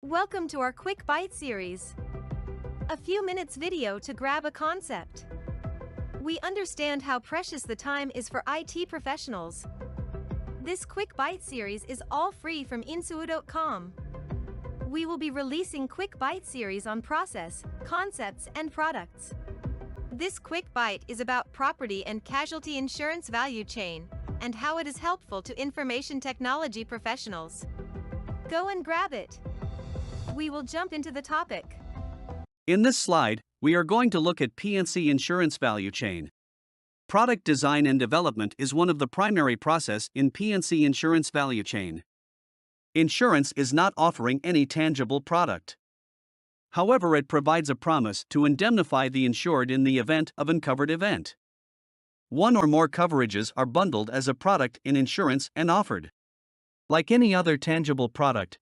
Welcome to our Quick Bite series. A few minutes video to grab a concept. We understand how precious the time is for IT professionals. This Quick Bite series is all free from Insuedot.com. We will be releasing Quick Bite series on process, concepts, and products. This Quick Bite is about property and casualty insurance value chain, and how it is helpful to information technology professionals. Go and grab it. We will jump into the topic. In this slide, we are going to look at P&C insurance value chain. Product design and development is one of the primary process in P&C insurance value chain. Insurance is not offering any tangible product. However, it provides a promise to indemnify the insured in the event of uncovered event. One or more coverages are bundled as a product in insurance and offered. Like any other tangible product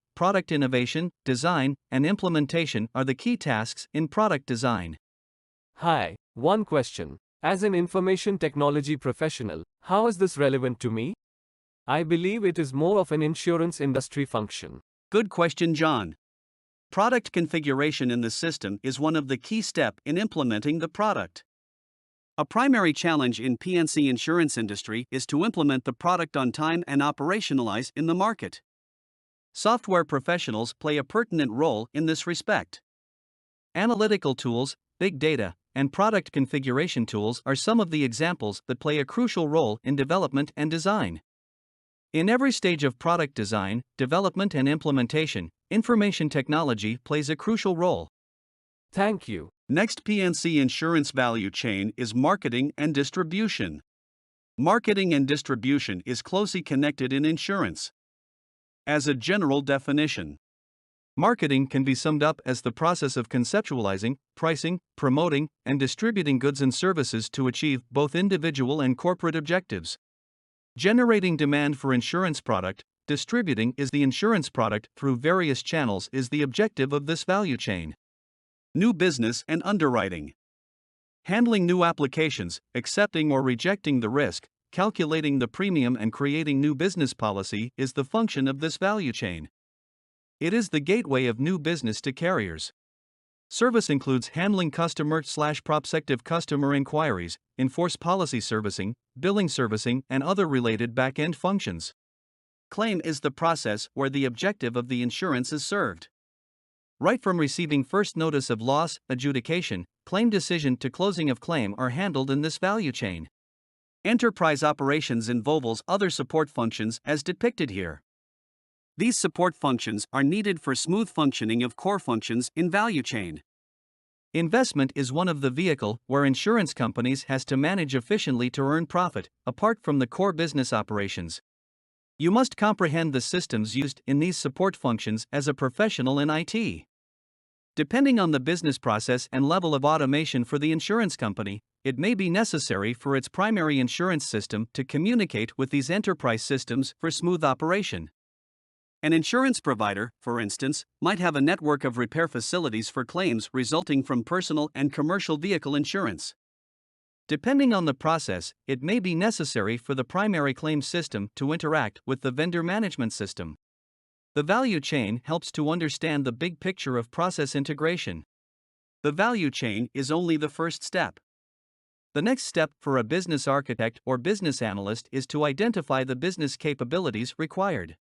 innovation, design, and implementation are the key tasks in product design. Hi, one question. As an information technology professional, how is this relevant to me? I believe it is more of an insurance industry function. Good question, John. Product configuration in the system is one of the key steps in implementing the product. A primary challenge in P&C insurance industry is to implement the product on time and operationalize in the market. Software professionals play a pertinent role in this respect. Analytical tools, big data, and product configuration tools are some of the examples that play a crucial role in development and design. In every stage of product design, development, and implementation, information technology plays a crucial role. Thank you. Next, P&C insurance value chain is marketing and distribution. Marketing and distribution is closely connected in insurance. As a general definition, marketing can be summed up as the process of conceptualizing, pricing, promoting, and distributing goods and services to achieve both individual and corporate objectives. Generating demand for insurance product, distributing is the insurance product through various channels is the objective of this value chain. New business and underwriting. Handling new applications, accepting or rejecting the risk, calculating the premium, and creating new business policy is the function of this value chain. It is the gateway of new business to carriers. Service includes handling customer/prospective customer inquiries, enforce policy servicing, billing servicing, and other related back-end functions. Claim is the process where the objective of the insurance is served. Right from receiving first notice of loss, adjudication, claim decision to closing of claim are handled in this value chain. Enterprise operations involves other support functions as depicted here. These support functions are needed for smooth functioning of core functions in value chain. Investment is one of the vehicle where insurance companies has to manage efficiently to earn profit, apart from the core business operations. You must comprehend the systems used in these support functions as a professional in IT. Depending on the business process and level of automation for the insurance company, it may be necessary for its primary insurance system to communicate with these enterprise systems for smooth operation. An insurance provider, for instance, might have a network of repair facilities for claims resulting from personal and commercial vehicle insurance. Depending on the process, it may be necessary for the primary claims system to interact with the vendor management system. The value chain helps to understand the big picture of process integration. The value chain is only the first step. The next step for a business architect or business analyst is to identify the business capabilities required.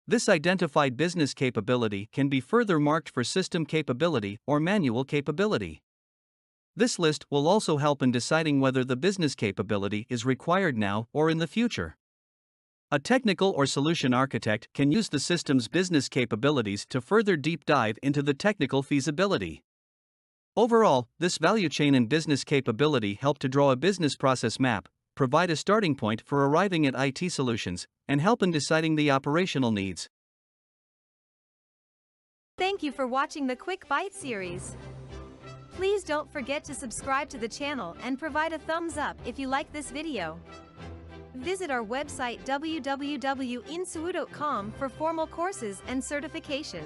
This identified business capability can be further marked for system capability or manual capability. This list will also help in deciding whether the business capability is required now or in the future. A technical or solution architect can use the system's business capabilities to further deep dive into the technical feasibility. Overall, this value chain and business capability help to draw a business process map, provide a starting point for arriving at IT solutions, and help in deciding the operational needs. Thank you for watching the Quick Bite series. Please don't forget to subscribe to the channel and provide a thumbs up if you like this video. Visit our website www.insuedot.com for formal courses and certification.